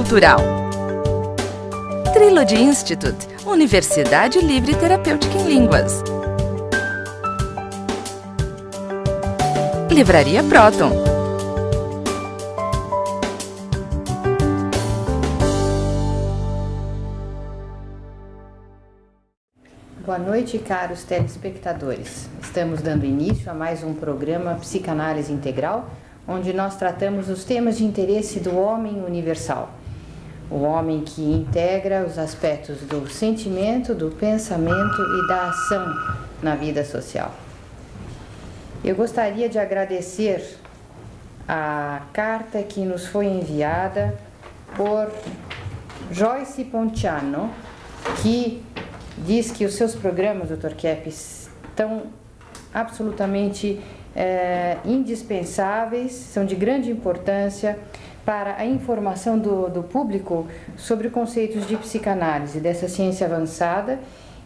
Cultural. Trilogy Institute, Universidade Livre Terapêutica em Línguas. Livraria Proton. Boa noite, caros telespectadores. Estamos dando início a mais um programa Psicanálise Integral, onde nós tratamos os temas de interesse do homem universal. O homem que integra os aspectos do sentimento, do pensamento e da ação na vida social. Eu gostaria de agradecer a carta que nos foi enviada por Joyce Pontiano, que diz que os seus programas, Dr. Kepp, estão absolutamente indispensáveis, são de grande importância para a informação do público sobre conceitos de psicanálise, dessa ciência avançada,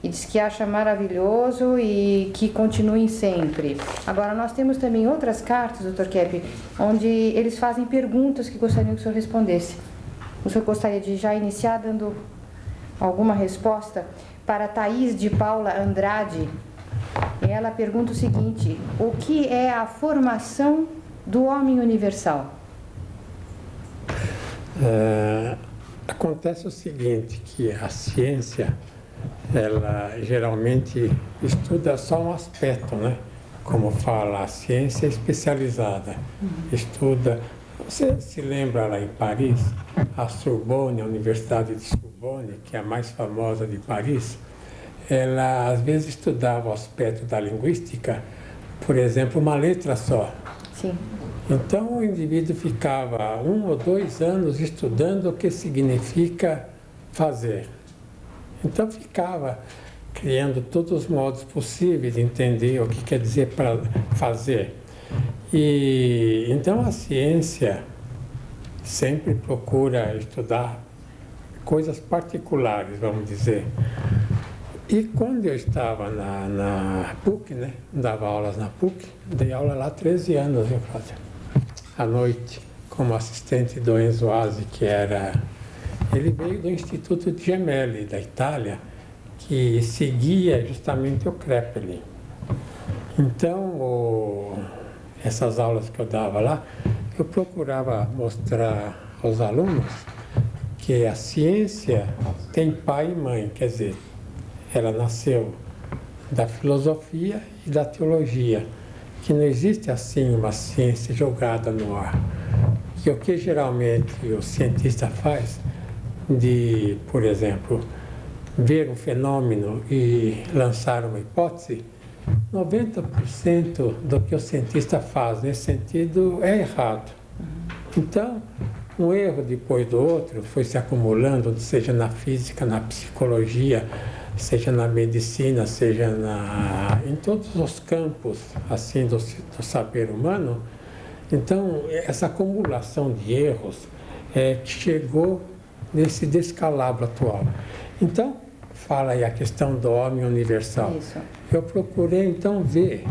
e diz que acha maravilhoso e que continuem sempre. Agora, nós temos também outras cartas, Dr. Kepp, onde eles fazem perguntas que gostariam que o senhor respondesse. O senhor gostaria de já iniciar dando alguma resposta para Thaís de Paula Andrade? Ela pergunta o seguinte: o que é a formação do homem universal? Acontece o seguinte, que a ciência, ela geralmente estuda só um aspecto, né? Como fala, a ciência especializada. Estuda, você se lembra lá em Paris, a Sorbonne, a Universidade de Sorbonne, que é a mais famosa de Paris, ela às vezes estudava o aspecto da linguística, por exemplo, uma letra só. Sim. Então o indivíduo ficava 1 ou 2 anos estudando o que significa fazer. Então ficava criando todos os modos possíveis de entender o que quer dizer para fazer. E então a ciência sempre procura estudar coisas particulares, vamos dizer. E quando eu estava na PUC, né, dava aulas na PUC, dei aula lá há 13 anos, viu, Cláudia? À noite, como assistente do Enzo Asi, ele veio do Instituto de Gemelli, da Itália, que seguia justamente o Kraepelin. Então, essas aulas que eu dava lá, eu procurava mostrar aos alunos que a ciência tem pai e mãe, quer dizer, ela nasceu da filosofia e da teologia, que não existe assim uma ciência jogada no ar. Que o que geralmente o cientista faz de, por exemplo, ver um fenômeno e lançar uma hipótese, 90% do que o cientista faz nesse sentido é errado. Então, um erro depois do outro foi se acumulando, seja na física, na psicologia, seja na medicina, seja em todos os campos assim do saber humano. Então, essa acumulação de erros que chegou nesse descalabro atual. Então, fala aí a questão do homem universal. Isso. Eu procurei, então, ver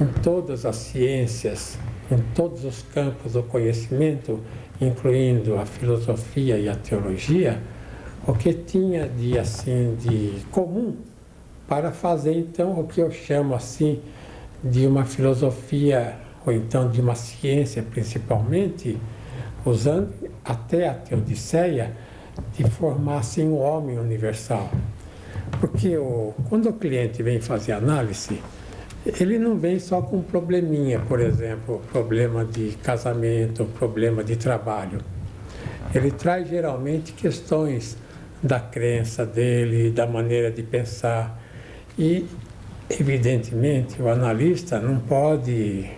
em todas as ciências, em todos os campos do conhecimento, incluindo a filosofia e a teologia, o que tinha de comum para fazer, então, o que eu chamo, assim, de uma filosofia, ou então de uma ciência, principalmente, usando até a teodiceia, de formar, assim, o homem universal. Porque quando o cliente vem fazer análise, ele não vem só com um probleminha, por exemplo, problema de casamento, problema de trabalho. Ele traz, geralmente, questões da crença dele, da maneira de pensar. E, evidentemente, o analista não pode,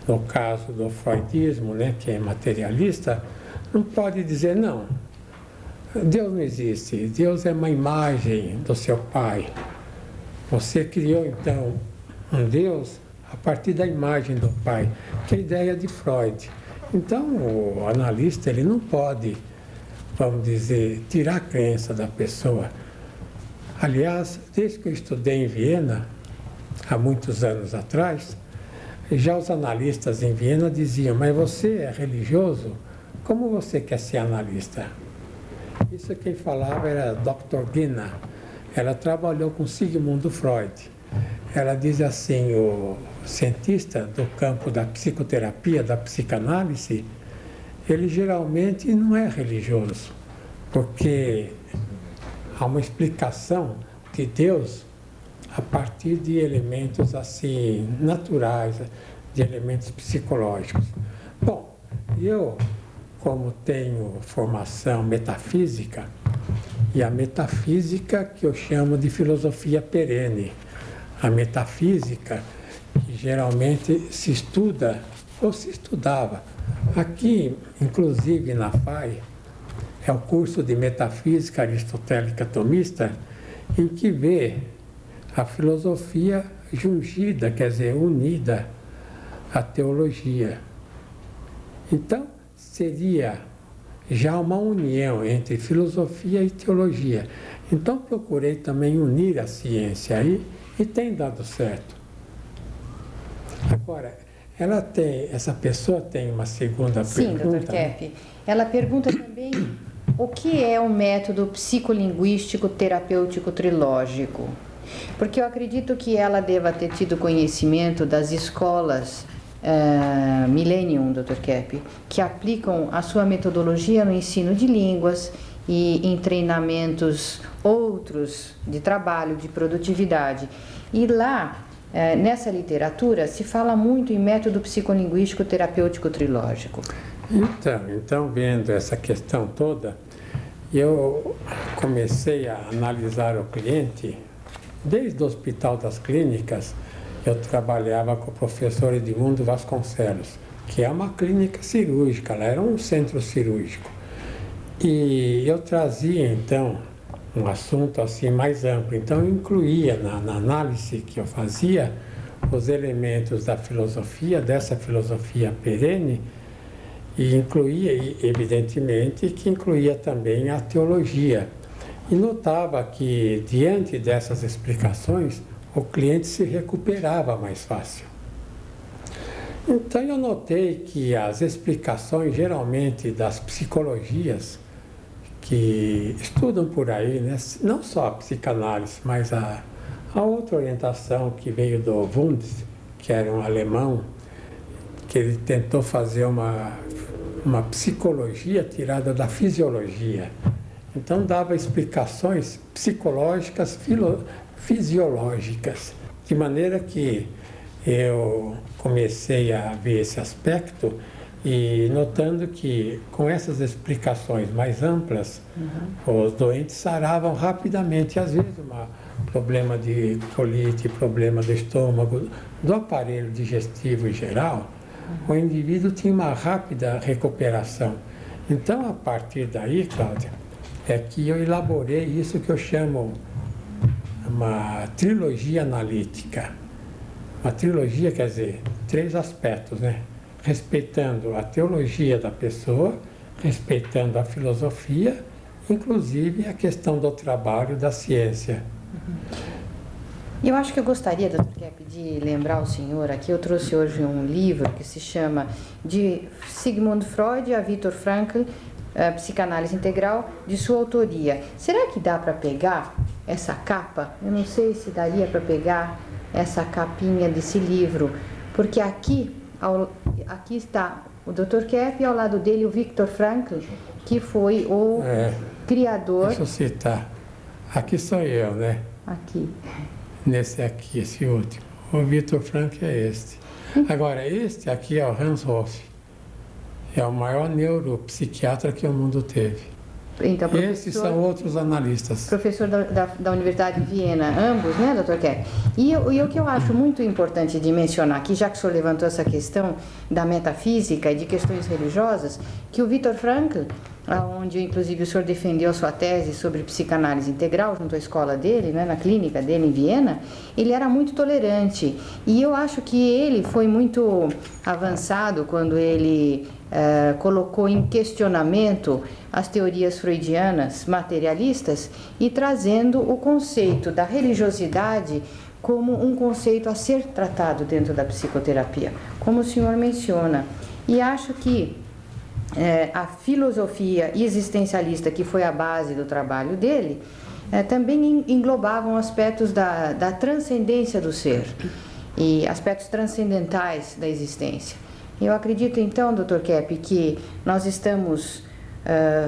no caso do freudismo, né, que é materialista, não pode dizer, não, Deus não existe, Deus é uma imagem do seu pai. Você criou, então, um Deus a partir da imagem do pai, que é a ideia de Freud. Então, o analista, ele não pode, vamos dizer, tirar a crença da pessoa. Aliás, desde que eu estudei em Viena, há muitos anos atrás, já os analistas em Viena diziam, mas você é religioso? como você quer ser analista? Isso quem falava era a Dr. Gina. Ela trabalhou com Sigmund Freud. Ela diz assim, o cientista do campo da psicoterapia, da psicanálise, ele geralmente não é religioso, porque há uma explicação de Deus a partir de elementos assim naturais, de elementos psicológicos. Bom, eu, como tenho formação metafísica, e a metafísica que eu chamo de filosofia perene, a metafísica que geralmente se estuda ou se estudava. Aqui, inclusive na FAI, é o curso de Metafísica Aristotélica Tomista, em que vê a filosofia jungida, quer dizer, unida à teologia. Então, seria já uma união entre filosofia e teologia. Então, procurei também unir a ciência aí e tem dado certo. Agora, essa pessoa tem uma segunda pergunta. Sim, Dr. Kepp. Ela pergunta também o que é o método psicolinguístico terapêutico trilógico. Porque eu acredito que ela deva ter tido conhecimento das escolas Millennium, Dr. Kepp, que aplicam a sua metodologia no ensino de línguas e em treinamentos outros de trabalho, de produtividade. E lá, nessa literatura, se fala muito em método psicolinguístico terapêutico trilógico. Então, vendo essa questão toda, eu comecei a analisar o cliente. Desde o Hospital das Clínicas, eu trabalhava com o professor Edmundo Vasconcelos, que é uma clínica cirúrgica, ela era um centro cirúrgico. E eu trazia, então, um assunto assim mais amplo. Então, eu incluía na análise que eu fazia os elementos da filosofia, dessa filosofia perene, e incluía, evidentemente, que incluía também a teologia. E notava que, diante dessas explicações, o cliente se recuperava mais fácil. Então, eu notei que as explicações, geralmente, das psicologias que estudam por aí, né? Não só a psicanálise, mas a outra orientação que veio do Wundt, que era um alemão, que ele tentou fazer uma psicologia tirada da fisiologia. Então, dava explicações psicológicas, fisiológicas, de maneira que eu comecei a ver esse aspecto e notando que, com essas explicações mais amplas, os doentes saravam rapidamente, às vezes problema de colite, problema do estômago, do aparelho digestivo em geral, o indivíduo tinha uma rápida recuperação. Então, a partir daí, Cláudia, é que eu elaborei isso que eu chamo uma trilogia analítica. Uma trilogia quer dizer 3 aspectos, né? Respeitando a teologia da pessoa, respeitando a filosofia, inclusive a questão do trabalho da ciência. Eu acho que eu gostaria, Dr. Kepp, de lembrar o senhor aqui, eu trouxe hoje um livro que se chama De Sigmund Freud a Viktor Frankl, Psicanálise Integral, de sua autoria. Será que dá para pegar essa capa? Eu não sei se daria para pegar essa capinha desse livro, porque aqui está o Dr. Kepp e ao lado dele o Viktor Frankl, que foi o criador... Deixa eu citar. Aqui sou eu, né? Aqui. Nesse aqui, esse último. O Viktor Frankl é este. Agora, este aqui é o Hans Hoff. É o maior neuropsiquiatra que o mundo teve. Então, esses são outros analistas. Professor da Universidade de Viena, ambos, né, Dr. Kepp? E o que eu acho muito importante de mencionar aqui, já que o senhor levantou essa questão da metafísica e de questões religiosas, que o Viktor Frankl, onde inclusive o senhor defendeu a sua tese sobre psicanálise integral junto à escola dele, né, na clínica dele em Viena, ele era muito tolerante. E eu acho que ele foi muito avançado quando ele colocou em questionamento as teorias freudianas materialistas e trazendo o conceito da religiosidade como um conceito a ser tratado dentro da psicoterapia, como o senhor menciona. E acho que a filosofia existencialista, que foi a base do trabalho dele, também englobavam aspectos da transcendência do ser e aspectos transcendentais da existência. Eu acredito então, Dr. Kepp, que nós estamos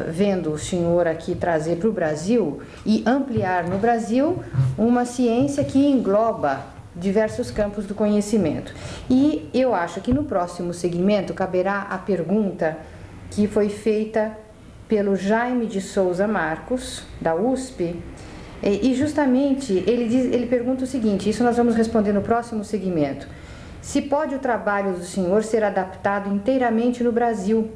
vendo o senhor aqui trazer para o Brasil e ampliar no Brasil uma ciência que engloba diversos campos do conhecimento. E eu acho que no próximo segmento caberá a pergunta que foi feita pelo Jaime de Souza Marcos, da USP, e justamente ele pergunta o seguinte, isso nós vamos responder no próximo segmento: se pode o trabalho do senhor ser adaptado inteiramente no Brasil,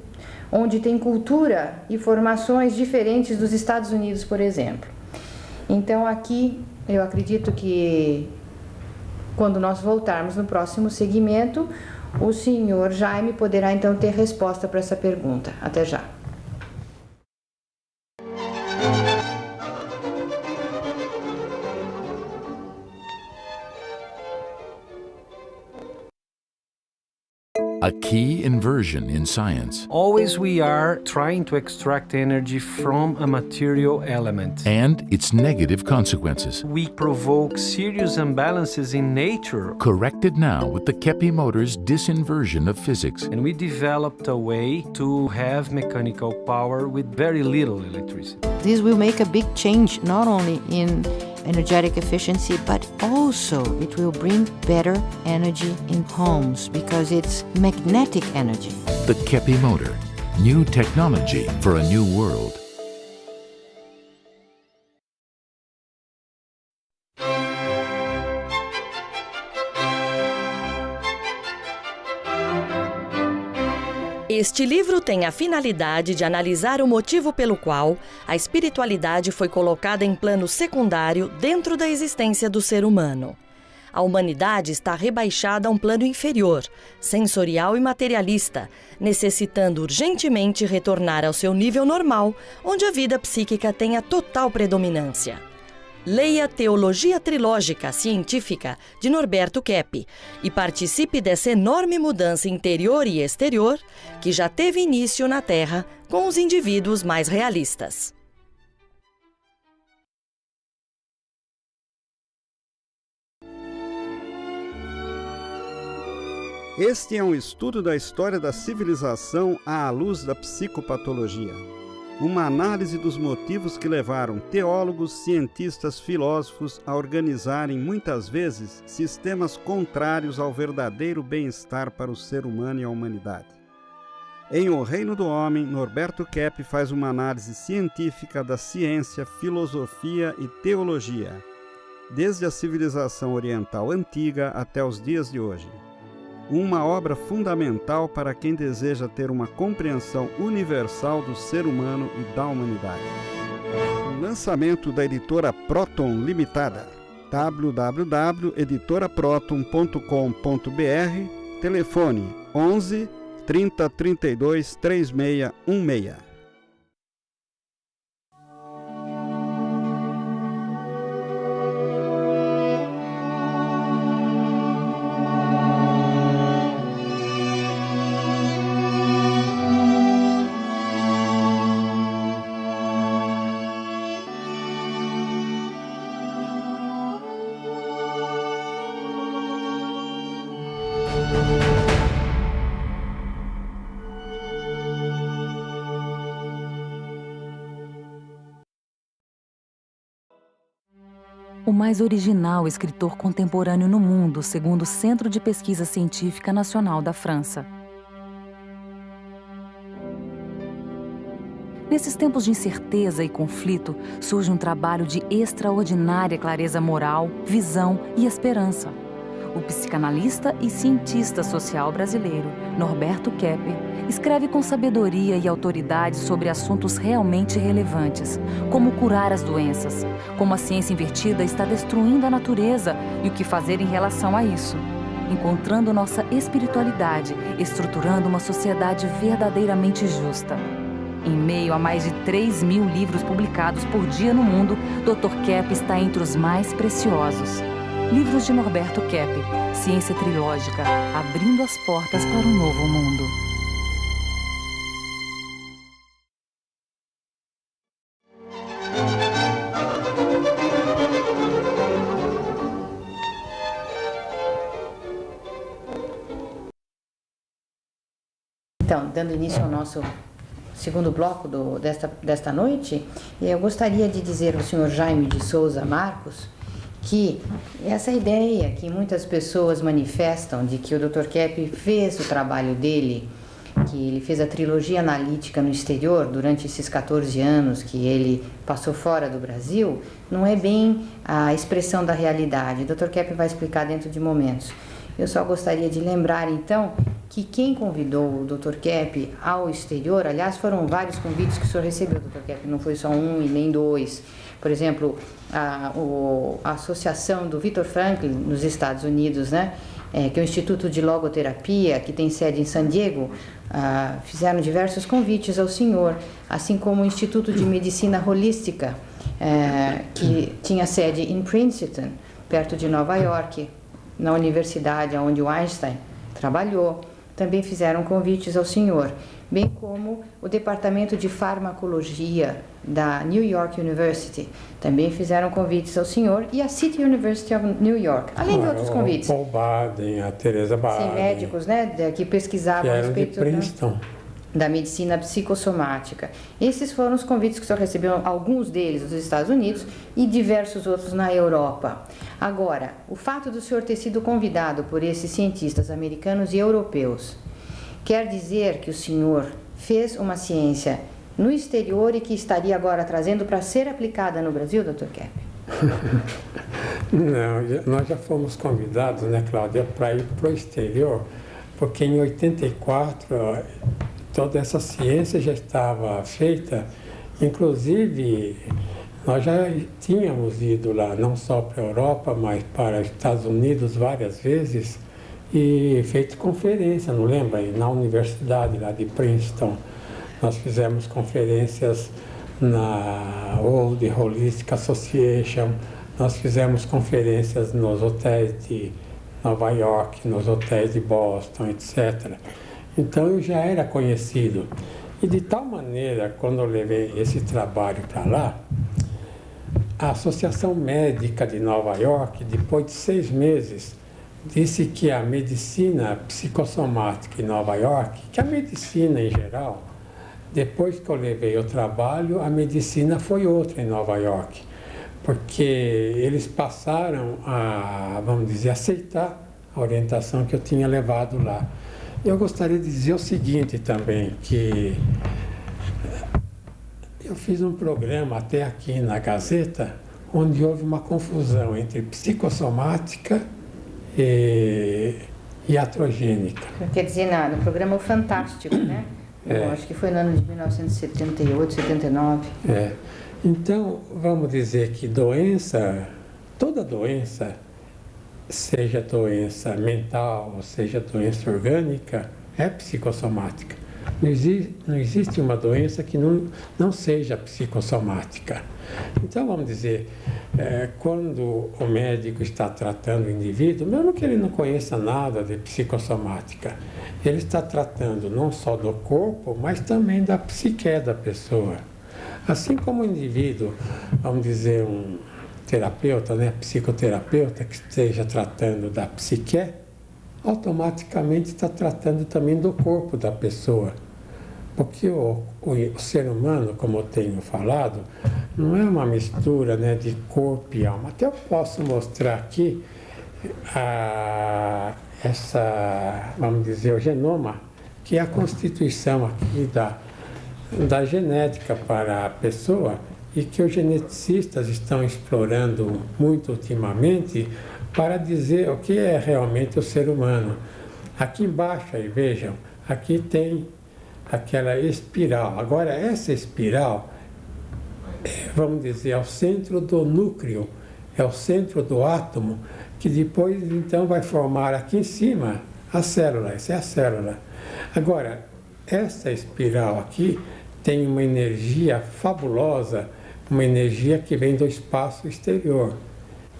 onde tem cultura e formações diferentes dos Estados Unidos, por exemplo. Então aqui eu acredito que quando nós voltarmos no próximo segmento, o senhor Jaime poderá então ter resposta para essa pergunta. Até já. A key inversion in science. Always we are trying to extract energy from a material element. And its negative consequences. We provoke serious imbalances in nature. Corrected now with the Kepi Motors disinversion of physics. And we developed a way to have mechanical power with very little electricity. This will make a big change not only in energetic efficiency, but also it will bring better energy in homes because it's magnetic energy. The Kepi Motor. New technology for a new world. Este livro tem a finalidade de analisar o motivo pelo qual a espiritualidade foi colocada em plano secundário dentro da existência do ser humano. A humanidade está rebaixada a um plano inferior, sensorial e materialista, necessitando urgentemente retornar ao seu nível normal, onde a vida psíquica tem a total predominância. Leia Teologia Trilógica Científica, de Norberto Kepp, e participe dessa enorme mudança interior e exterior que já teve início na Terra com os indivíduos mais realistas. Este é um estudo da história da civilização à luz da psicopatologia. Uma análise dos motivos que levaram teólogos, cientistas, filósofos a organizarem muitas vezes sistemas contrários ao verdadeiro bem-estar para o ser humano e a humanidade. Em O Reino do Homem, Norberto Kepp faz uma análise científica da ciência, filosofia e teologia, desde a civilização oriental antiga até os dias de hoje. Uma obra fundamental para quem deseja ter uma compreensão universal do ser humano e da humanidade. Um lançamento da editora Proton Limitada. www.editoraproton.com.br. Telefone 11 30 32 3616. O mais original escritor contemporâneo no mundo, segundo o Centro de Pesquisa Científica Nacional da França. Nesses tempos de incerteza e conflito, surge um trabalho de extraordinária clareza moral, visão e esperança. O psicanalista e cientista social brasileiro, Norberto Kepp, escreve com sabedoria e autoridade sobre assuntos realmente relevantes, como curar as doenças, como a ciência invertida está destruindo a natureza e o que fazer em relação a isso, encontrando nossa espiritualidade, estruturando uma sociedade verdadeiramente justa. Em meio a mais de 3.000 livros publicados por dia no mundo, Dr. Kepp está entre os mais preciosos. Livros de Norberto Kepp, Ciência Trilógica, abrindo as portas para um novo mundo. Então, dando início ao nosso segundo bloco desta noite, eu gostaria de dizer ao senhor Jaime de Souza Marcos que essa ideia que muitas pessoas manifestam de que o Dr. Kepp fez o trabalho dele, que ele fez a trilogia analítica no exterior durante esses 14 anos que ele passou fora do Brasil, não é bem a expressão da realidade. O Dr. Kepp vai explicar dentro de momentos. Eu só gostaria de lembrar, então, que quem convidou o Dr. Kepp ao exterior, aliás, foram vários convites que o senhor recebeu, Dr. Kepp, não foi só um e nem dois. Por exemplo, a associação do Viktor Frankl nos Estados Unidos, né, que é o Instituto de Logoterapia, que tem sede em San Diego, fizeram diversos convites ao senhor, assim como o Instituto de Medicina Holística, que tinha sede em Princeton, perto de Nova York, na universidade onde o Einstein trabalhou, também fizeram convites ao senhor, bem como o Departamento de Farmacologia da New York University, também fizeram convites ao senhor, e a City University of New York, além de outros convites. O Paul Baden, a Teresa Baden. Sim, médicos, né, que pesquisavam a respeito da medicina psicossomática. Esses foram os convites que o senhor recebeu, alguns deles dos Estados Unidos e diversos outros na Europa. Agora, o fato do senhor ter sido convidado por esses cientistas americanos e europeus quer dizer que o senhor fez uma ciência no exterior e que estaria agora trazendo para ser aplicada no Brasil, Dr. Kepp? Não, nós já fomos convidados, né, Cláudia, para ir para o exterior, porque em 84 toda essa ciência já estava feita, inclusive nós já tínhamos ido lá, não só para a Europa, mas para os Estados Unidos várias vezes e feito conferência, não lembra? Na universidade lá de Princeton, nós fizemos conferências na World Holistic Association, nós fizemos conferências nos hotéis de Nova York, nos hotéis de Boston, etc. Então eu já era conhecido. E de tal maneira, quando eu levei esse trabalho para lá, a Associação Médica de Nova York, depois de 6 meses, disse que a medicina psicossomática em Nova York, que a medicina em geral, depois que eu levei o trabalho, a medicina foi outra em Nova York, porque eles passaram a, vamos dizer, aceitar a orientação que eu tinha levado lá. Eu gostaria de dizer o seguinte também, que eu fiz um programa até aqui na Gazeta, onde houve uma confusão entre psicossomática e iatrogênica. Quer dizer, no programa O Fantástico, né? Eu acho que foi no ano de 1978, 79. Então, vamos dizer que toda doença, seja doença mental, ou seja doença orgânica, é psicossomática. Não existe uma doença que não seja psicossomática. Então, vamos dizer, quando o médico está tratando o indivíduo, mesmo que ele não conheça nada de psicossomática, ele está tratando não só do corpo, mas também da psique da pessoa. Assim como o indivíduo, vamos dizer, um terapeuta, né, psicoterapeuta, que esteja tratando da psique, automaticamente está tratando também do corpo da pessoa. Porque o ser humano, como eu tenho falado, não é uma mistura, né, de corpo e alma. Até eu posso mostrar aqui vamos dizer, o genoma, que é a constituição aqui da genética para a pessoa e que os geneticistas estão explorando muito ultimamente para dizer o que é realmente o ser humano. Aqui embaixo, aí, vejam, aqui tem aquela espiral. Agora, essa espiral, vamos dizer, é o centro do núcleo, é o centro do átomo, que depois, então, vai formar aqui em cima a célula. Essa é a célula. Agora, essa espiral aqui tem uma energia fabulosa, uma energia que vem do espaço exterior.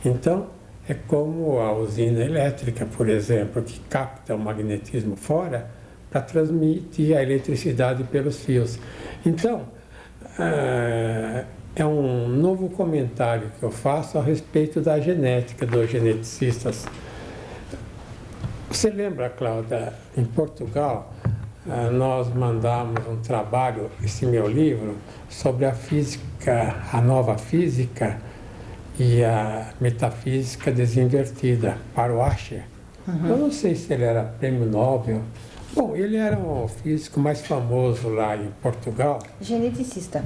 Então, é como a usina elétrica, por exemplo, que capta o magnetismo fora para transmitir a eletricidade pelos fios. Então, é um novo comentário que eu faço a respeito da genética, dos geneticistas. Você lembra, Cláudia, em Portugal, nós mandamos um trabalho, esse meu livro, sobre a física, a nova física e a metafísica desinvertida, para o Asher. Eu não sei se ele era prêmio Nobel. Bom, ele era o físico mais famoso lá em Portugal. Geneticista.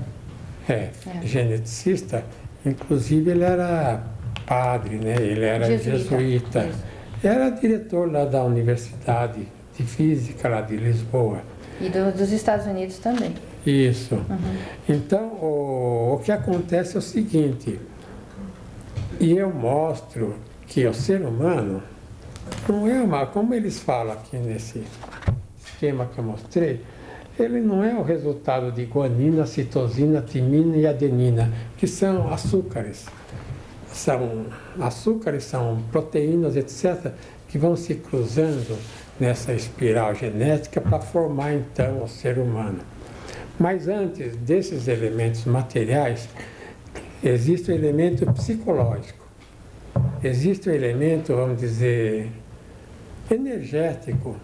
Geneticista. Inclusive ele era padre, né? Ele era jesuíta. Era diretor lá da Universidade de Física lá de Lisboa. E dos Estados Unidos também. Isso. Então, o que acontece é o seguinte, e eu mostro que o ser humano não é como eles falam aqui nesse esquema que eu mostrei, ele não é o resultado de guanina, citosina, timina e adenina, que são açúcares. São proteínas, etc., que vão se cruzando nessa espiral genética para formar, então, o ser humano. Mas antes desses elementos materiais, existe o elemento psicológico, existe o elemento, vamos dizer, energético,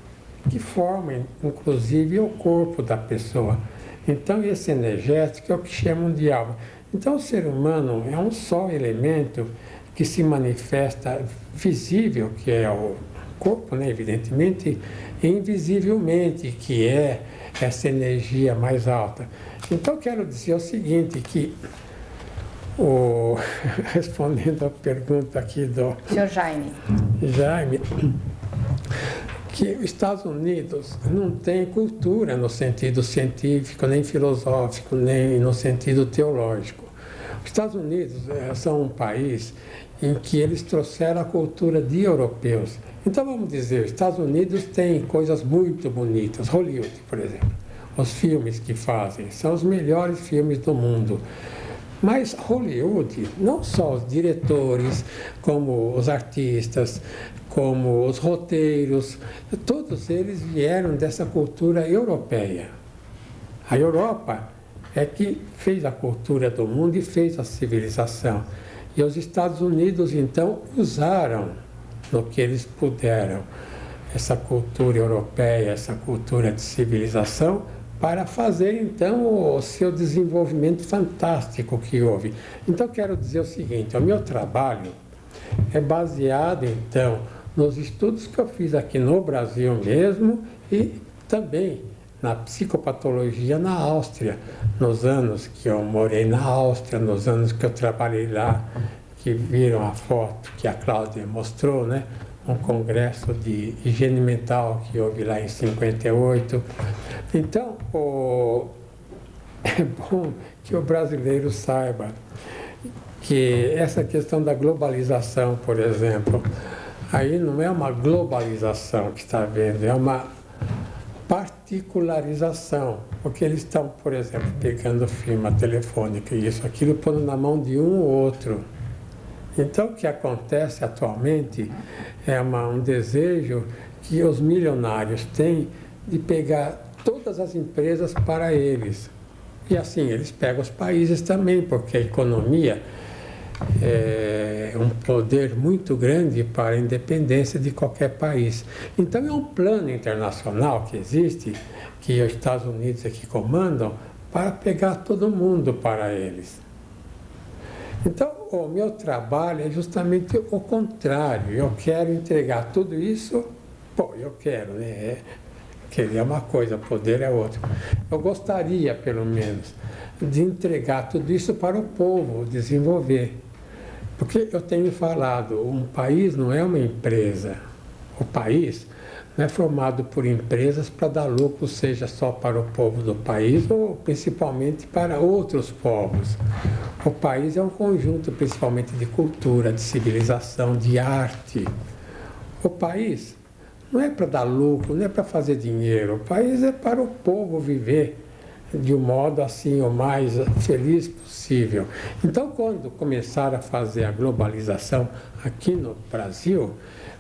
que forma, inclusive, o corpo da pessoa. Então, esse energético é o que chamam de alma. Então, o ser humano é um só elemento que se manifesta visível, que é o corpo, né, evidentemente, e invisivelmente, que é essa energia mais alta. Então, quero dizer o seguinte, que, respondendo a pergunta aqui do Senhor Jaime, que os Estados Unidos não tem cultura no sentido científico, nem filosófico, nem no sentido teológico. Os Estados Unidos são um país em que eles trouxeram a cultura de europeus. Então, vamos dizer, os Estados Unidos têm coisas muito bonitas. Hollywood, por exemplo. Os filmes que fazem são os melhores filmes do mundo. Mas Hollywood, não só os diretores, como os artistas, como os roteiros, todos eles vieram dessa cultura europeia. A Europa é que fez a cultura do mundo e fez a civilização. E os Estados Unidos, então, usaram no que eles puderam essa cultura europeia, essa cultura de civilização, para fazer, então, o seu desenvolvimento fantástico que houve. Então, quero dizer o seguinte, o meu trabalho é baseado, então, nos estudos que eu fiz aqui no Brasil mesmo e também na psicopatologia na Áustria, nos anos que eu morei na Áustria, nos anos que eu trabalhei lá, que viram a foto que a Cláudia mostrou, né? Um congresso de higiene mental que houve lá em 58. Então, é bom que o brasileiro saiba que essa questão da globalização, por exemplo, aí não é uma globalização que está havendo, é uma particularização, porque eles estão, por exemplo, pegando firma telefônica e isso, aquilo, pondo na mão de um ou outro. Então, o que acontece atualmente é um desejo que os milionários têm de pegar todas as empresas para eles. E assim, eles pegam os países também, porque a economia é um poder muito grande para a independência de qualquer país. Então, é um plano internacional que existe, que os Estados Unidos aqui comandam, para pegar todo mundo para eles. Então, o meu trabalho é justamente o contrário. Eu quero entregar tudo isso, eu quero, né? Querer é uma coisa, poder é outra. Eu gostaria, pelo menos, de entregar tudo isso para o povo desenvolver. Porque eu tenho falado, um país não é uma empresa. O país não é formado por empresas para dar lucro, seja só para o povo do país ou principalmente para outros povos. O país é um conjunto principalmente de cultura, de civilização, de arte. O país não é para dar lucro, não é para fazer dinheiro. O país é para o povo viver de um modo assim o mais feliz possível. Então, quando começaram a fazer a globalização aqui no Brasil,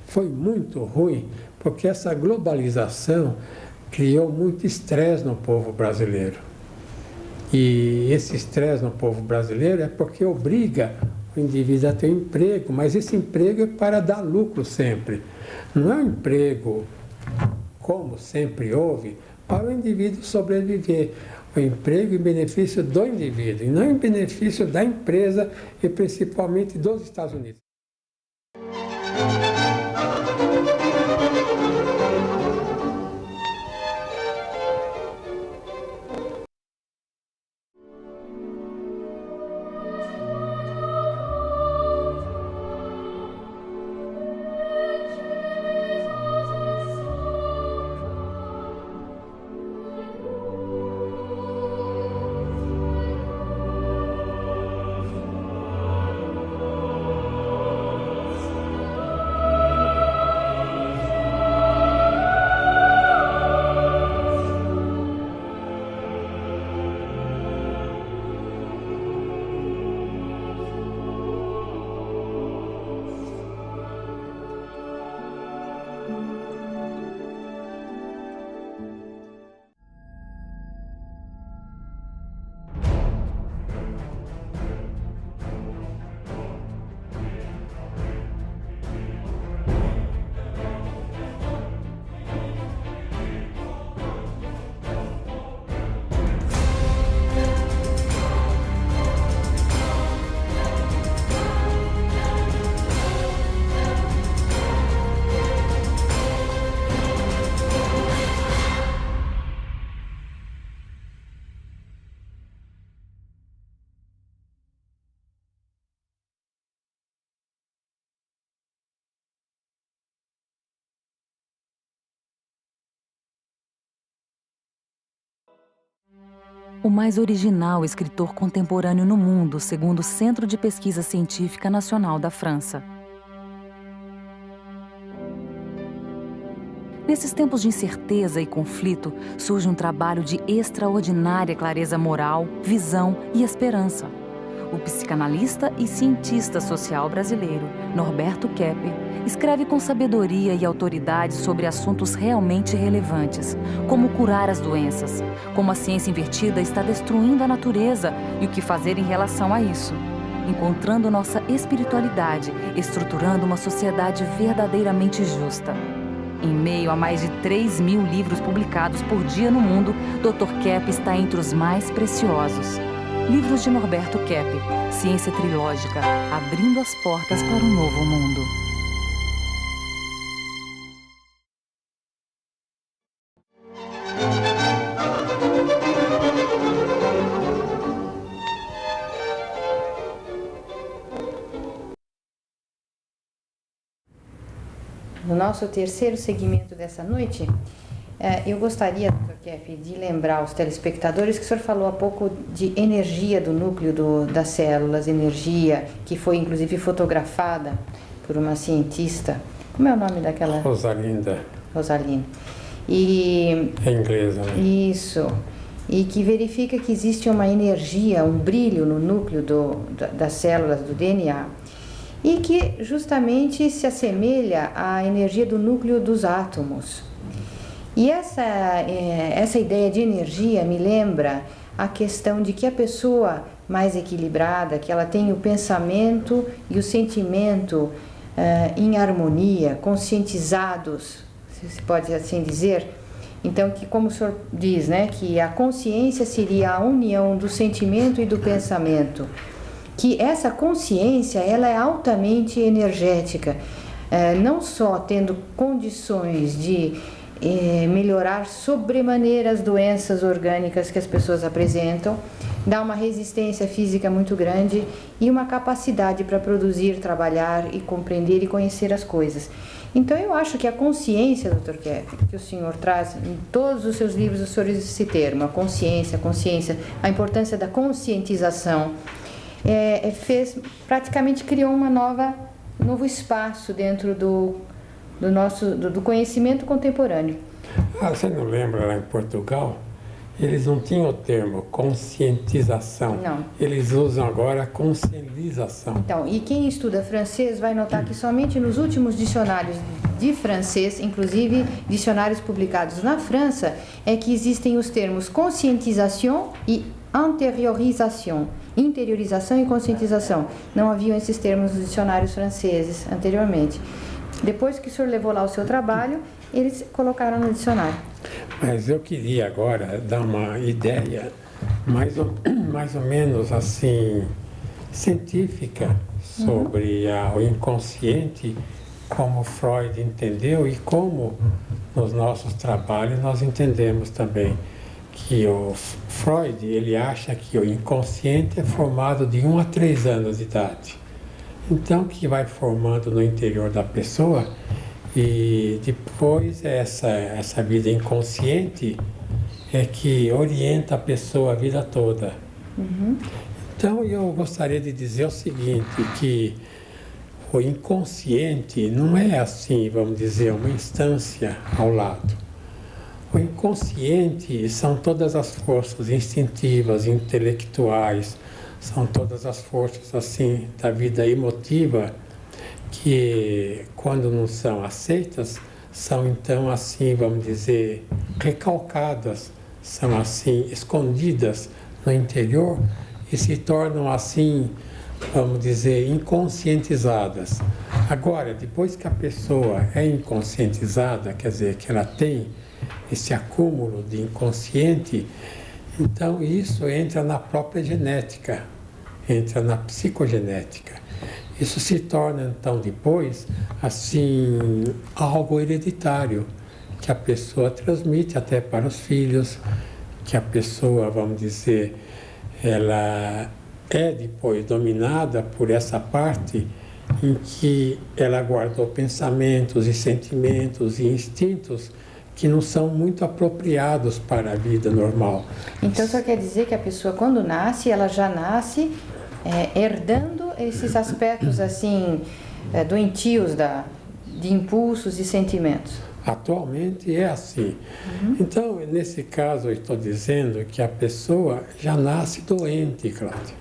foi muito ruim, porque essa globalização criou muito estresse no povo brasileiro. E esse estresse no povo brasileiro é porque obriga o indivíduo a ter um emprego, mas esse emprego é para dar lucro sempre. Não é um emprego, como sempre houve, para o indivíduo sobreviver. O emprego em benefício do indivíduo, e não em benefício da empresa e principalmente dos Estados Unidos. O mais original escritor contemporâneo no mundo, segundo o Centro de Pesquisa Científica Nacional da França. Nesses tempos de incerteza e conflito, surge um trabalho de extraordinária clareza moral, visão e esperança. O psicanalista e cientista social brasileiro, Norberto Keppe, escreve com sabedoria e autoridade sobre assuntos realmente relevantes, como curar as doenças, como a ciência invertida está destruindo a natureza e o que fazer em relação a isso, encontrando nossa espiritualidade, estruturando uma sociedade verdadeiramente justa. Em meio a mais de 3.000 livros publicados por dia no mundo, Dr. Keppe está entre os mais preciosos. Livros de Norberto Keppe, Ciência Trilógica, abrindo as portas para um novo mundo. No nosso terceiro segmento dessa noite, eu gostaria, Dr. Keppe, de lembrar aos telespectadores que o senhor falou há pouco de energia do núcleo das células, energia que foi inclusive fotografada por uma cientista. Como é o nome daquela? Rosalinda. E é inglesa, né? Isso. E que verifica que existe uma energia, um brilho no núcleo das células do DNA e que justamente se assemelha à energia do núcleo dos átomos. E essa ideia de energia me lembra a questão de que a pessoa mais equilibrada, que ela tem o pensamento e o sentimento em harmonia, conscientizados, se pode assim dizer. Então, que como o senhor diz, né, que a consciência seria a união do sentimento e do pensamento, que essa consciência ela é altamente energética, não só tendo condições de melhorar sobremaneira as doenças orgânicas que as pessoas apresentam, dá uma resistência física muito grande e uma capacidade para produzir, trabalhar e compreender e conhecer as coisas. Então eu acho que a consciência, Dr. Keppe, que o senhor traz em todos os seus livros, o senhor usa esse termo, a consciência, a importância da conscientização, praticamente criou um novo espaço dentro do conhecimento contemporâneo. Você não lembra lá em Portugal? Eles não tinham o termo conscientização. Não. Eles usam agora conscientização. Então, e quem estuda francês vai notar que somente nos últimos dicionários de francês, inclusive dicionários publicados na França, é que existem os termos conscientisation e interiorisation. Interiorização e conscientização. Não haviam esses termos nos dicionários franceses anteriormente. Depois que o senhor levou lá o seu trabalho, eles colocaram no dicionário. Mas eu queria agora dar uma ideia mais ou menos assim científica sobre o inconsciente, como Freud entendeu e como nos nossos trabalhos nós entendemos também que o Freud ele acha que o inconsciente é formado de 1 a 3 anos de idade. Então que vai formando no interior da pessoa e depois essa vida inconsciente é que orienta a pessoa a vida toda. Então eu gostaria de dizer o seguinte, que o inconsciente não é assim, vamos dizer, uma instância ao lado. O inconsciente são todas as forças instintivas, intelectuais, são todas as forças assim da vida emotiva que, quando não são aceitas, são então assim, vamos dizer, recalcadas, são assim escondidas no interior e se tornam assim, vamos dizer, inconscientizadas. Agora, depois que a pessoa é inconscientizada, quer dizer, que ela tem esse acúmulo de inconsciente, então isso entra na própria genética, entra na psicogenética. Isso se torna então depois assim algo hereditário, que a pessoa transmite até para os filhos, que a pessoa, vamos dizer, ela é depois dominada por essa parte em que ela guardou pensamentos e sentimentos e instintos que não são muito apropriados para a vida normal. Então só quer dizer que a pessoa quando nasce, ela já nasce herdando esses aspectos assim doentios de impulsos e sentimentos. Atualmente é assim. Então, nesse caso, eu estou dizendo que a pessoa já nasce doente, Cláudia.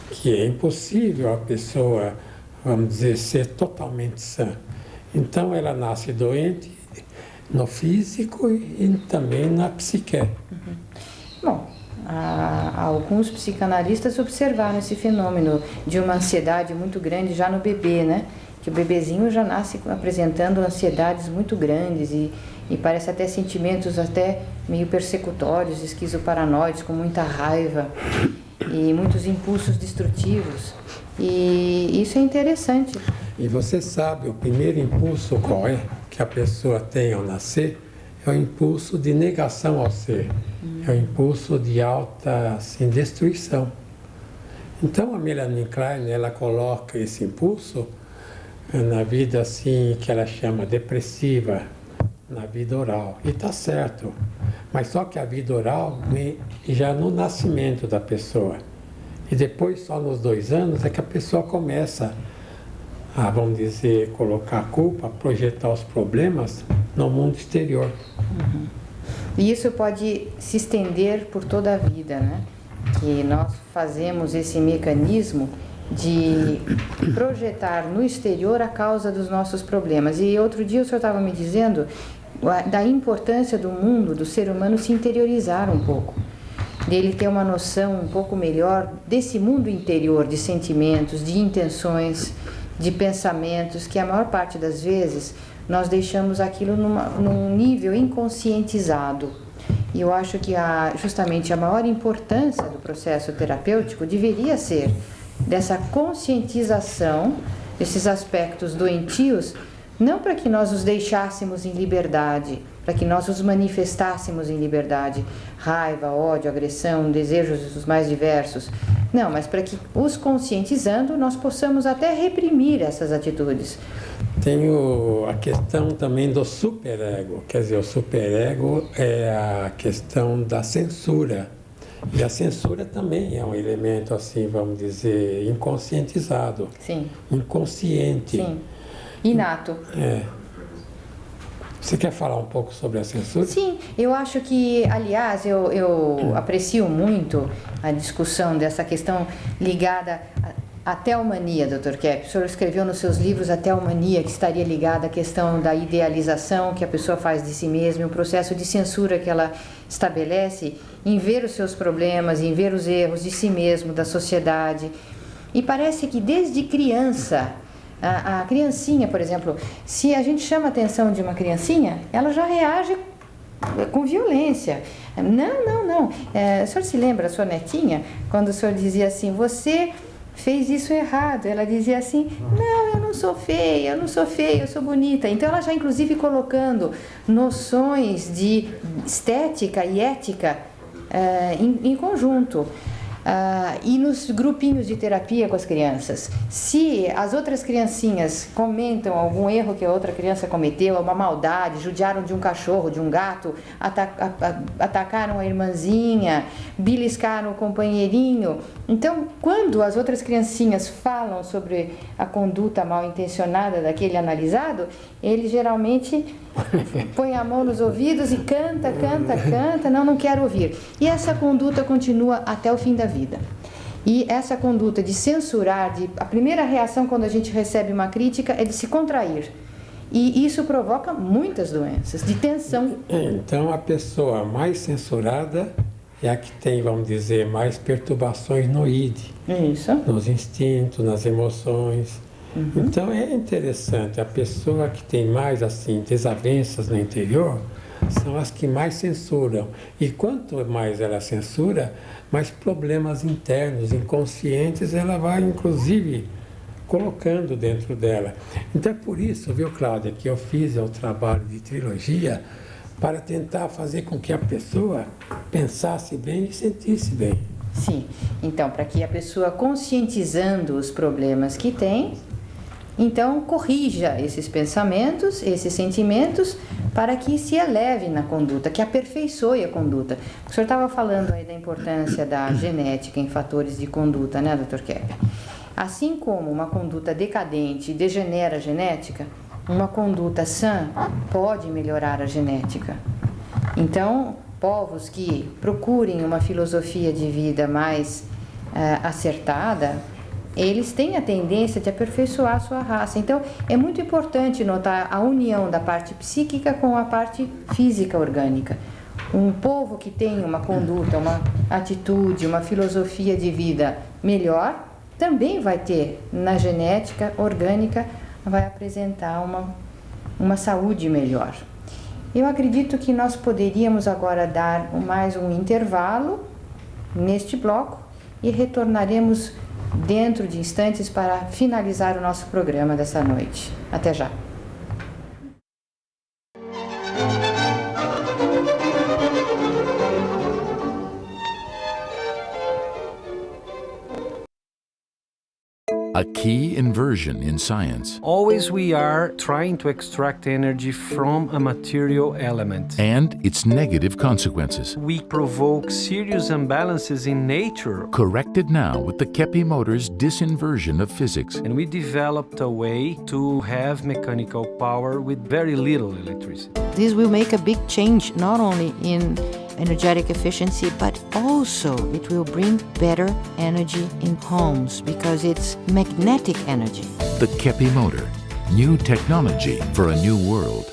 Que é impossível a pessoa, vamos dizer, ser totalmente sã. Então, ela nasce doente no físico e também na psique. Bom, alguns psicanalistas observaram esse fenômeno de uma ansiedade muito grande já no bebê, né? Que o bebezinho já nasce apresentando ansiedades muito grandes e parece até sentimentos até meio persecutórios, esquizoparanoides, com muita raiva e muitos impulsos destrutivos. E isso é interessante. E você sabe, o primeiro impulso qual é que a pessoa tem ao nascer? É o impulso de negação ao ser. É o impulso de alta assim, destruição. Então a Melanie Klein, ela coloca esse impulso na vida assim que ela chama depressiva, na vida oral. E está certo. Mas só que a vida oral vem já no nascimento da pessoa. E depois, só nos 2 anos, é que a pessoa começa a, vamos dizer, colocar a culpa, projetar os problemas no mundo exterior. E isso pode se estender por toda a vida, né? Que nós fazemos esse mecanismo de projetar no exterior a causa dos nossos problemas. E outro dia o senhor estava me dizendo da importância do mundo, do ser humano se interiorizar um pouco, dele ter uma noção um pouco melhor desse mundo interior, de sentimentos, de intenções, de pensamentos, que a maior parte das vezes nós deixamos aquilo num nível inconscientizado. E eu acho que justamente a maior importância do processo terapêutico deveria ser dessa conscientização desses aspectos doentios, não para que nós os deixássemos em liberdade, para que nós os manifestássemos em liberdade, raiva, ódio, agressão, desejos os mais diversos, não, mas para que os conscientizando nós possamos até reprimir essas atitudes. Tem a questão também do superego, quer dizer, o superego é a questão da censura. E a censura também é um elemento, assim, vamos dizer, inconscientizado. Sim. Inconsciente. Sim. Inato. Você quer falar um pouco sobre a censura? Sim, eu acho que, aliás, eu aprecio muito a discussão dessa questão ligada à teomania, Dr. Kepp. O senhor escreveu nos seus livros a teomania, que estaria ligada à questão da idealização que a pessoa faz de si mesma, o processo de censura que ela estabelece em ver os seus problemas, em ver os erros de si mesmo, da sociedade. E parece que desde criança, a criancinha, por exemplo, se a gente chama a atenção de uma criancinha, ela já reage com violência. Não. O senhor se lembra, a sua netinha, quando o senhor dizia assim, você fez isso errado? Ela dizia assim, não, eu não sou feia, eu sou bonita. Então ela já inclusive colocando noções de estética e ética em conjunto. E nos grupinhos de terapia com as crianças, se as outras criancinhas comentam algum erro que a outra criança cometeu, uma maldade, judiaram de um cachorro, de um gato, atacaram a irmãzinha, beliscaram o companheirinho, então quando as outras criancinhas falam sobre a conduta mal intencionada daquele analisado, ele geralmente põe a mão nos ouvidos e canta, não quero ouvir. E essa conduta continua até o fim da vida. E essa conduta de censurar, a primeira reação quando a gente recebe uma crítica é de se contrair. E isso provoca muitas doenças, de tensão. Então a pessoa mais censurada é a que tem, vamos dizer, mais perturbações no id. Isso. Nos instintos, nas emoções. Então é interessante, a pessoa que tem mais assim desavenças no interior são as que mais censuram. E quanto mais ela censura, mais problemas internos, inconscientes, ela vai inclusive colocando dentro dela. Então é por isso, viu, Cláudia, que eu fiz o trabalho de trilogia para tentar fazer com que a pessoa pensasse bem e sentisse bem. Sim, então para que a pessoa conscientizando os problemas que tem, então corrija esses pensamentos, esses sentimentos, para que se eleve na conduta, que aperfeiçoe a conduta. O senhor estava falando aí da importância da genética em fatores de conduta, né, Dr. Kepper? Assim como uma conduta decadente degenera a genética, uma conduta sã pode melhorar a genética. Então, povos que procurem uma filosofia de vida mais acertada, eles têm a tendência de aperfeiçoar a sua raça. Então, é muito importante notar a união da parte psíquica com a parte física orgânica. Um povo que tem uma conduta, uma atitude, uma filosofia de vida melhor, também vai ter, na genética orgânica, vai apresentar uma saúde melhor. Eu acredito que nós poderíamos agora dar mais um intervalo neste bloco e retornaremos dentro de instantes para finalizar o nosso programa dessa noite. Até já! A key inversion in science. Always we are trying to extract energy from a material element. And its negative consequences. We provoke serious imbalances in nature. Corrected now with the Kepi Motors disinversion of physics. And we developed a way to have mechanical power with very little electricity. This will make a big change not only in energetic efficiency, but also it will bring better energy in homes because it's magnetic energy. The Kepi Motor. New technology for a new world.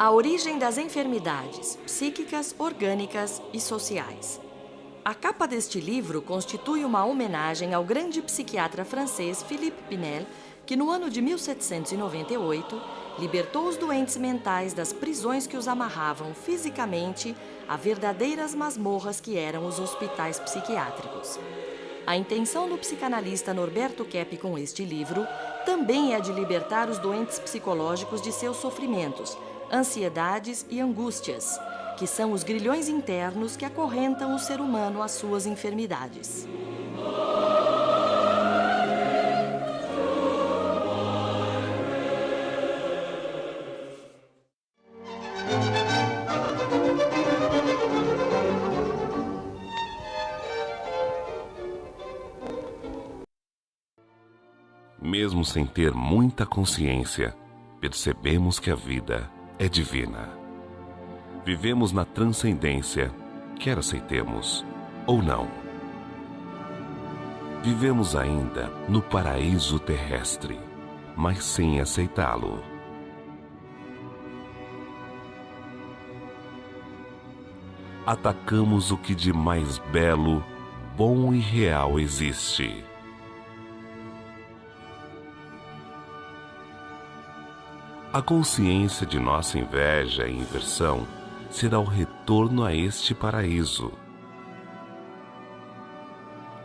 A origem das enfermidades psíquicas, orgânicas e sociais. A capa deste livro constitui uma homenagem ao grande psiquiatra francês Philippe Pinel, que no ano de 1798 libertou os doentes mentais das prisões que os amarravam fisicamente a verdadeiras masmorras que eram os hospitais psiquiátricos. A intenção do psicanalista Norberto Kepp com este livro também é a de libertar os doentes psicológicos de seus sofrimentos, ansiedades e angústias, que são os grilhões internos que acorrentam o ser humano às suas enfermidades. Mesmo sem ter muita consciência, percebemos que a vida é divina. Vivemos na transcendência, quer aceitemos ou não. Vivemos ainda no paraíso terrestre, mas sem aceitá-lo. Atacamos o que de mais belo, bom e real existe. A consciência de nossa inveja e inversão será o retorno a este paraíso.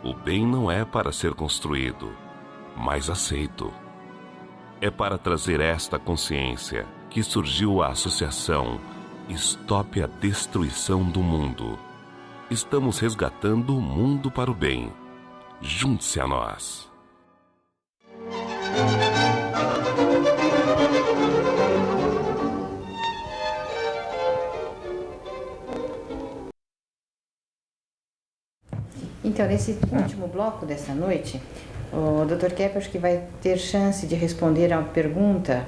O bem não é para ser construído, mas aceito. É para trazer esta consciência que surgiu a associação Stop a Destruição do Mundo. Estamos resgatando o mundo para o bem. Junte-se a nós. Então, nesse último bloco dessa noite, o Dr. Kepp acho que vai ter chance de responder a uma pergunta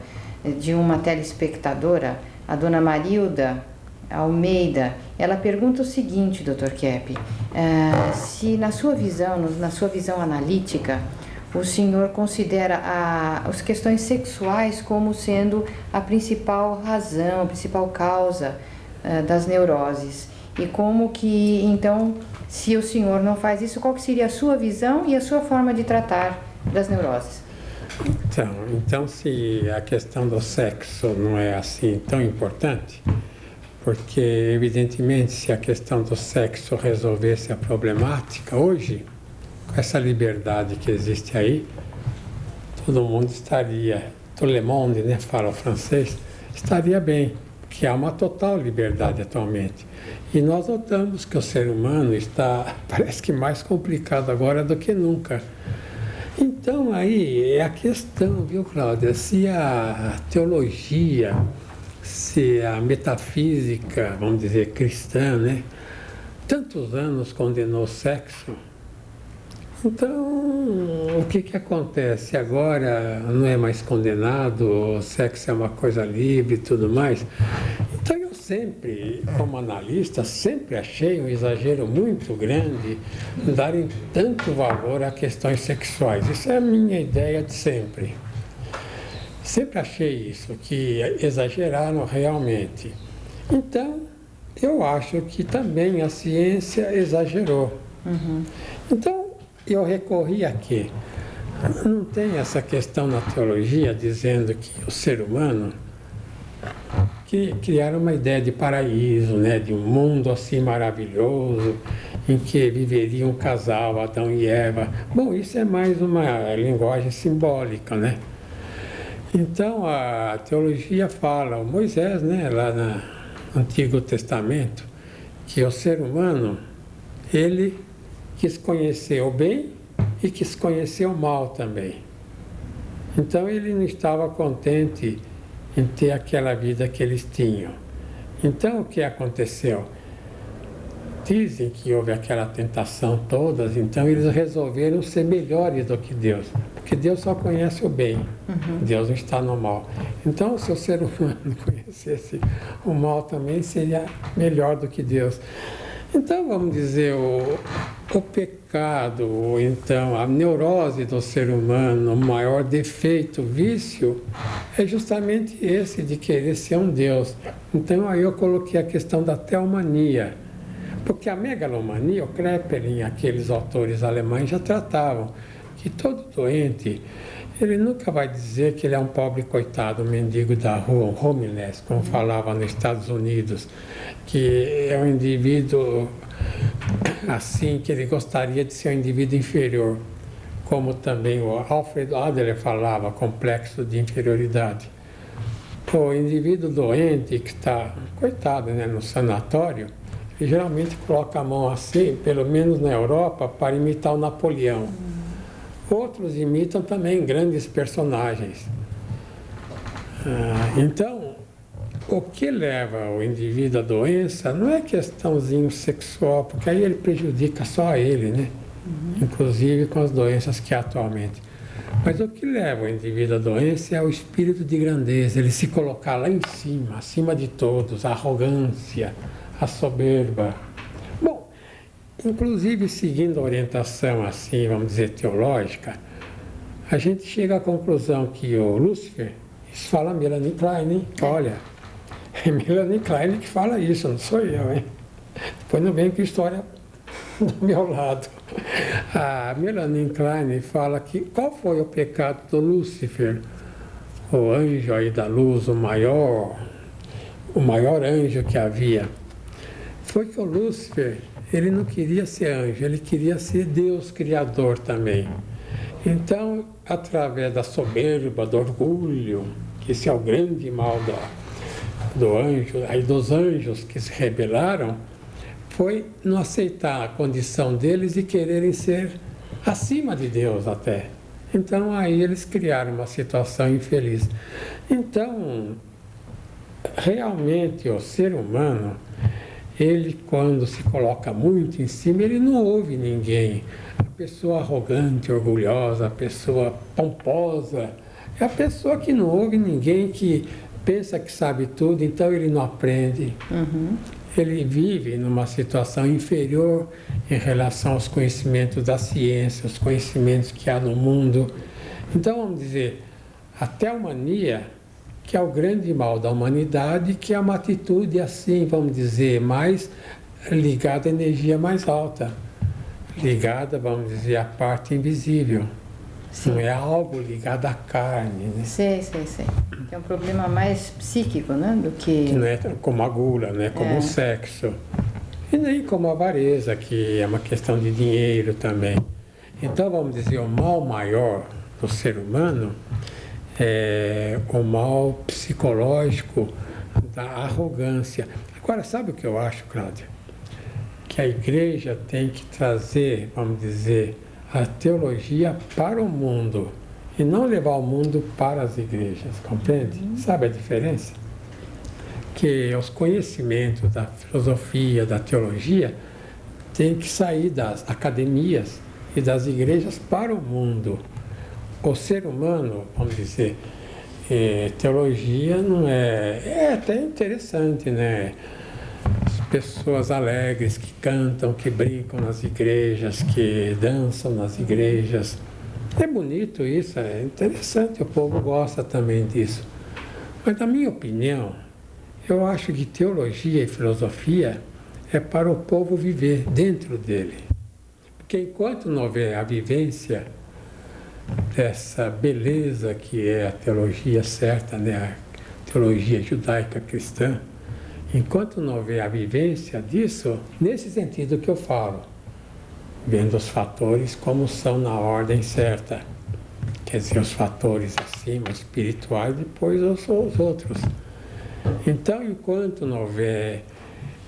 de uma telespectadora, a dona Marilda Almeida. Ela pergunta o seguinte, Dr. Kepp, se na sua visão analítica, o senhor considera as questões sexuais como sendo a principal razão, a principal causa das neuroses. E como que, então, se o senhor não faz isso, qual que seria a sua visão e a sua forma de tratar das neuroses? Então, se a questão do sexo não é assim tão importante, porque, evidentemente, se a questão do sexo resolvesse a problemática, hoje, com essa liberdade que existe aí, todo mundo estaria, tout le monde, né, fala o francês, estaria bem, porque há uma total liberdade atualmente. E nós notamos que o ser humano está, parece que mais complicado agora do que nunca. Então aí é a questão, viu, Cláudia, se a teologia, se a metafísica, vamos dizer, cristã, né, tantos anos condenou o sexo, então o que acontece? Agora não é mais condenado, o sexo é uma coisa livre e tudo mais. Então eu sempre, como analista, sempre achei um exagero muito grande darem tanto valor a questões sexuais. Isso é a minha ideia de sempre. Sempre achei isso, que exageraram realmente. Então, eu acho que também a ciência exagerou. Então, eu recorri a quê? Não tem essa questão na teologia dizendo que o ser humano que criaram uma ideia de paraíso, né, de um mundo assim maravilhoso, em que viveria um casal, Adão e Eva. Bom, isso é mais uma linguagem simbólica, né? Então a teologia fala, o Moisés, né, lá no Antigo Testamento, que o ser humano, ele quis conhecer o bem e quis conhecer o mal também. Então ele não estava contente em ter aquela vida que eles tinham. Então o que aconteceu? Dizem que houve aquela tentação todas, então eles resolveram ser melhores do que Deus, porque Deus só conhece o bem, Deus não está no mal. Então se o ser humano conhecesse o mal também seria melhor do que Deus. Então, vamos dizer, o pecado, ou então a neurose do ser humano, o maior defeito, vício, é justamente esse de querer ser um Deus. Então, aí eu coloquei a questão da teomania. Porque a megalomania, o Kraepelin, aqueles autores alemães já tratavam que todo doente, ele nunca vai dizer que ele é um pobre coitado, um mendigo da rua, um homeless, como falava nos Estados Unidos, que é um indivíduo assim, que ele gostaria de ser um indivíduo inferior, como também o Alfred Adler falava, complexo de inferioridade. O indivíduo doente que está, coitado, né, no sanatório, ele geralmente coloca a mão assim, pelo menos na Europa, para imitar o Napoleão. Outros imitam também grandes personagens. Então, o que leva o indivíduo à doença não é questãozinho sexual, porque aí ele prejudica só ele, né? Inclusive com as doenças que há atualmente. Mas o que leva o indivíduo à doença é o espírito de grandeza, ele se colocar lá em cima, acima de todos, a arrogância, a soberba. Bom, inclusive seguindo a orientação assim, vamos dizer, teológica, a gente chega à conclusão que o Lúcifer, isso fala Melanie Klein, hein? Olha, é Melanie Klein que fala isso, não sou eu, hein? Depois não vem com história do meu lado. A Melanie Klein fala que qual foi o pecado do Lúcifer, o anjo aí da luz, o maior anjo que havia. Foi que o Lúcifer, ele não queria ser anjo, ele queria ser Deus Criador também. Então, através da soberba, do orgulho, que esse é o grande mal do anjo, aí dos anjos que se rebelaram, foi não aceitar a condição deles e quererem ser acima de Deus até. Então, aí eles criaram uma situação infeliz. Então, realmente, o ser humano, ele, quando se coloca muito em cima, ele não ouve ninguém. A pessoa arrogante, orgulhosa, a pessoa pomposa, é a pessoa que não ouve ninguém, que pensa que sabe tudo, então ele não aprende. Ele vive numa situação inferior em relação aos conhecimentos da ciência, os conhecimentos que há no mundo. Então, vamos dizer, a teomania, que é o grande mal da humanidade, que é uma atitude assim, vamos dizer, mais ligada à energia mais alta, ligada, vamos dizer, à parte invisível. Sim. Não é algo ligado à carne, né? Sei. É um problema mais psíquico, né? Do que não é como a gula, não é como o sexo. E nem como a avareza, que é uma questão de dinheiro também. Então, vamos dizer, o mal maior do ser humano é o mal psicológico da arrogância. Agora, sabe o que eu acho, Cláudia? Que a igreja tem que trazer, vamos dizer, a teologia para o mundo e não levar o mundo para as igrejas, compreende? Sabe a diferença? Que os conhecimentos da filosofia, da teologia, têm que sair das academias e das igrejas para o mundo. O ser humano, vamos dizer, teologia não é até interessante, né? Pessoas alegres que cantam, que brincam nas igrejas, que dançam nas igrejas. É bonito isso, é interessante, o povo gosta também disso. Mas, na minha opinião, eu acho que teologia e filosofia é para o povo viver dentro dele. Porque enquanto não houver a vivência dessa beleza que é a teologia certa, né? A teologia judaica cristã, enquanto não houver a vivência disso, nesse sentido que eu falo, vendo os fatores como são na ordem certa, quer dizer, os fatores acima, espirituais, depois os outros. Então, enquanto não houver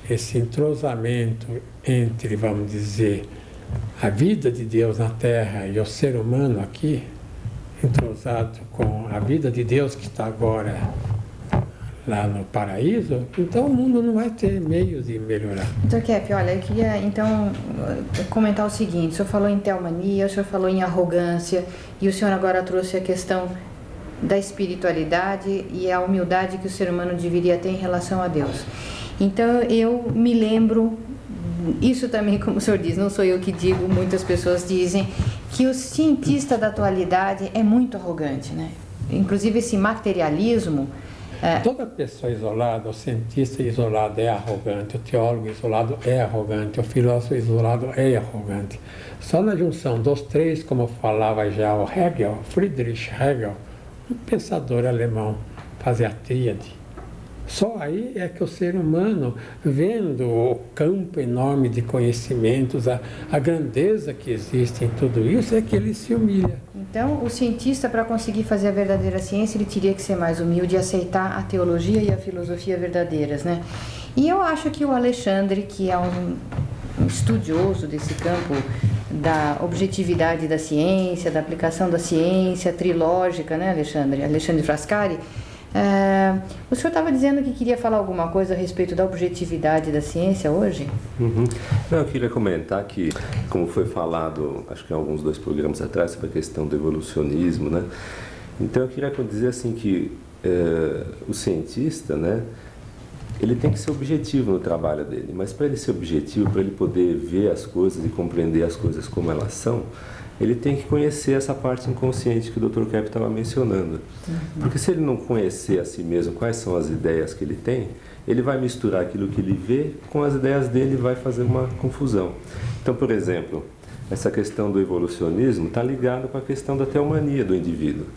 esse entrosamento entre, vamos dizer, a vida de Deus na Terra e o ser humano aqui, entrosado com a vida de Deus que está agora lá no paraíso, então o mundo não vai ter meios de melhorar. Dr. Kepp, olha, eu queria então comentar o seguinte: o senhor falou em teomania, o senhor falou em arrogância, e o senhor agora trouxe a questão da espiritualidade e a humildade que o ser humano deveria ter em relação a Deus. Então eu me lembro isso também, como o senhor diz, não sou eu que digo, muitas pessoas dizem que o cientista da atualidade é muito arrogante, né? Inclusive esse materialismo. Toda pessoa isolada, o cientista isolado é arrogante, o teólogo isolado é arrogante, o filósofo isolado é arrogante. Só na junção dos três, como falava já o Hegel, Friedrich Hegel, um pensador alemão, fazia a tríade. Só aí é que o ser humano, vendo o campo enorme de conhecimentos, a grandeza que existe em tudo isso, é que ele se humilha. Então, o cientista, para conseguir fazer a verdadeira ciência, ele teria que ser mais humilde e aceitar a teologia e a filosofia verdadeiras, né? E eu acho que o Alexandre, que é um estudioso desse campo da objetividade da ciência, da aplicação da ciência trilógica, né, Alexandre? Alexandre Frascari. O senhor estava dizendo que queria falar alguma coisa a respeito da objetividade da ciência hoje? Não, eu queria comentar que, como foi falado, acho que em alguns 2 programas atrás, sobre a questão do evolucionismo, né? Então eu queria dizer assim que o cientista, né, ele tem que ser objetivo no trabalho dele, mas para ele ser objetivo, para ele poder ver as coisas e compreender as coisas como elas são, ele tem que conhecer essa parte inconsciente que o Dr. Kepp estava mencionando. Porque se ele não conhecer a si mesmo quais são as ideias que ele tem, ele vai misturar aquilo que ele vê com as ideias dele e vai fazer uma confusão. Então, por exemplo, essa questão do evolucionismo está ligada com a questão da teomania do indivíduo.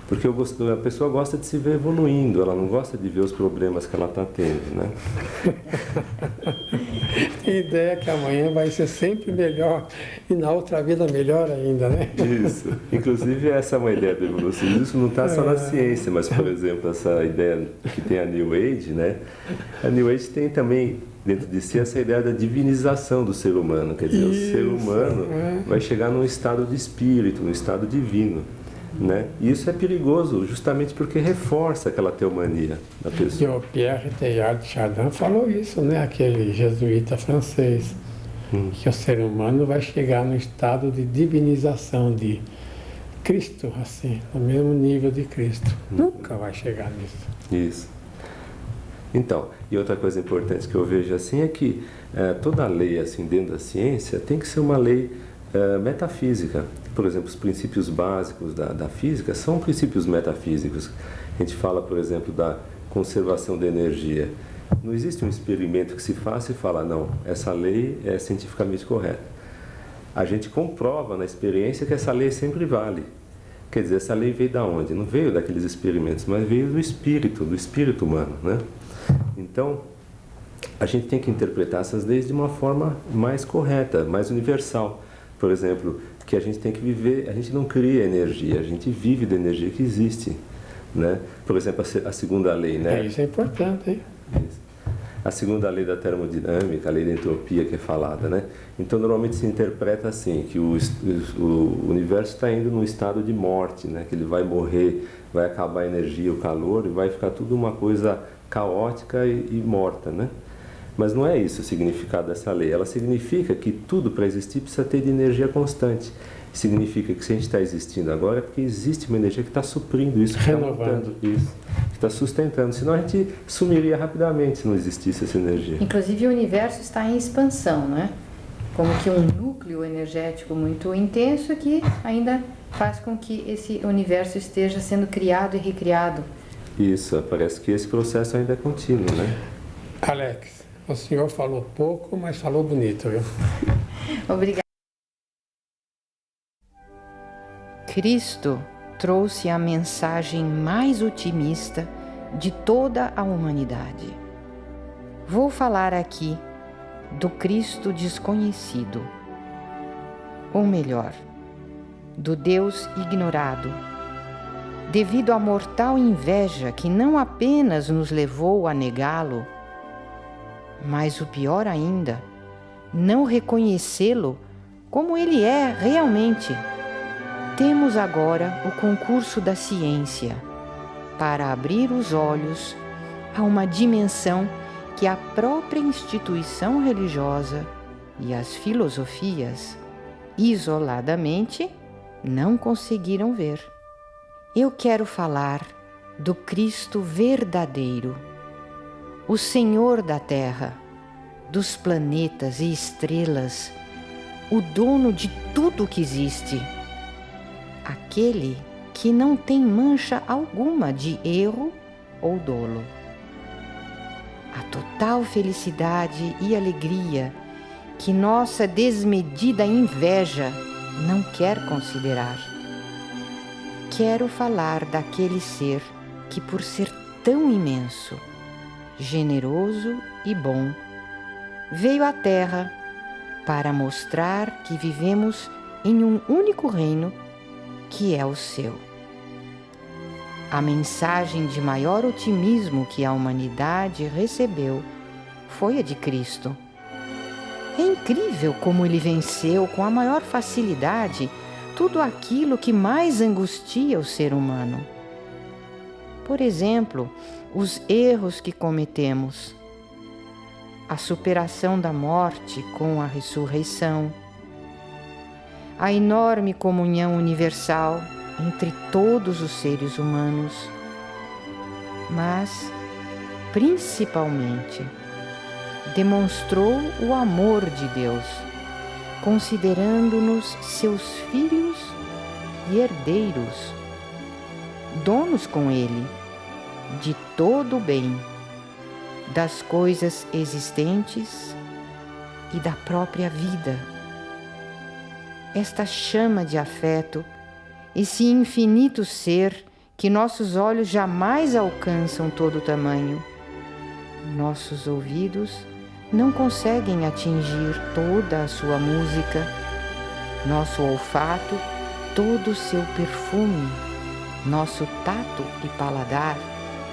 Porque a pessoa gosta de se ver evoluindo, ela não gosta de ver os problemas que ela está tendo, né? Tem ideia que amanhã vai ser sempre melhor e na outra vida melhor ainda, né? Isso. Inclusive, essa é uma ideia do evolucionismo. Isso não está só na ciência, mas, por exemplo, essa ideia que tem a New Age, né? A New Age tem também dentro de si essa ideia da divinização do ser humano. Quer dizer, o ser humano vai chegar num estado de espírito, num estado divino. Né? E isso é perigoso, justamente porque reforça aquela teomania da pessoa. E o Pierre Teilhard de Chardin falou isso, né? Aquele jesuíta francês, que o ser humano vai chegar no estado de divinização de Cristo, assim, no mesmo nível de Cristo. Nunca vai chegar nisso. Isso. Então, e outra coisa importante que eu vejo assim é que toda lei assim dentro da ciência tem que ser uma lei metafísica. Por exemplo, os princípios básicos da física são princípios metafísicos. A gente fala, por exemplo, da conservação da energia. Não existe um experimento que se faça e fala, não, essa lei é cientificamente correta. A gente comprova na experiência que essa lei sempre vale. Quer dizer, essa lei veio da onde? Não veio daqueles experimentos, mas veio do espírito humano, né? Então, a gente tem que interpretar essas leis de uma forma mais correta, mais universal. Por exemplo, que a gente tem que viver, a gente não cria energia, a gente vive da energia que existe, né? Por exemplo, a segunda lei, né? Isso é importante, hein? Isso. A segunda lei da termodinâmica, a lei da entropia que é falada, né? Então, normalmente se interpreta assim, que o universo está indo num estado de morte, né? Que ele vai morrer, vai acabar a energia, o calor, e vai ficar tudo uma coisa caótica e morta, né? Mas não é isso o significado dessa lei. Ela significa que tudo para existir precisa ter de energia constante. Significa que se a gente está existindo agora é porque existe uma energia que está suprindo isso, que está montando isso, que está sustentando. Senão a gente sumiria rapidamente se não existisse essa energia. Inclusive o universo está em expansão, né? Como que um núcleo energético muito intenso que ainda faz com que esse universo esteja sendo criado e recriado. Isso, parece que esse processo ainda é contínuo, né? Alex, o senhor falou pouco, mas falou bonito, viu? Obrigada. Cristo trouxe a mensagem mais otimista de toda a humanidade. Vou falar aqui do Cristo desconhecido, ou melhor, do Deus ignorado, devido à mortal inveja que não apenas nos levou a negá-lo, mas o pior ainda, não reconhecê-lo como ele é realmente. Temos agora o concurso da ciência para abrir os olhos a uma dimensão que a própria instituição religiosa e as filosofias, isoladamente, não conseguiram ver. Eu quero falar do Cristo verdadeiro, o Senhor da Terra, dos planetas e estrelas, o dono de tudo que existe, aquele que não tem mancha alguma de erro ou dolo. A total felicidade e alegria que nossa desmedida inveja não quer considerar. Quero falar daquele ser que, por ser tão imenso, generoso e bom, veio à Terra para mostrar que vivemos em um único reino, que é o seu. A mensagem de maior otimismo que a humanidade recebeu foi a de Cristo. É incrível como ele venceu com a maior facilidade tudo aquilo que mais angustia o ser humano. Por exemplo, os erros que cometemos, a superação da morte com a ressurreição, a enorme comunhão universal entre todos os seres humanos, mas, principalmente, demonstrou o amor de Deus, considerando-nos seus filhos e herdeiros, donos com Ele de todo o bem, das coisas existentes e da própria vida. Esta chama de afeto, esse infinito ser que nossos olhos jamais alcançam todo o tamanho, nossos ouvidos não conseguem atingir toda a sua música, nosso olfato todo o seu perfume, nosso tato e paladar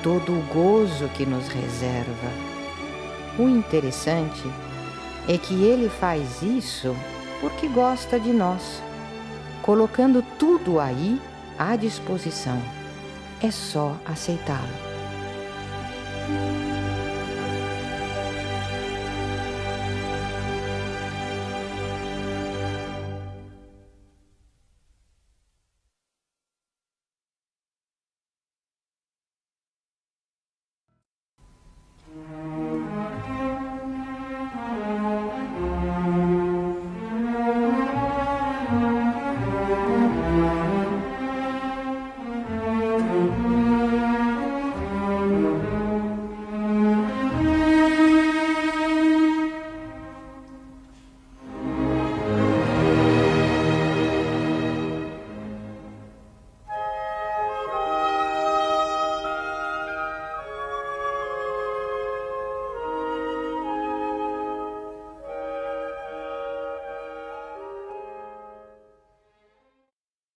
todo o gozo que nos reserva. O interessante é que ele faz isso porque gosta de nós, colocando tudo aí à disposição. É só aceitá-lo.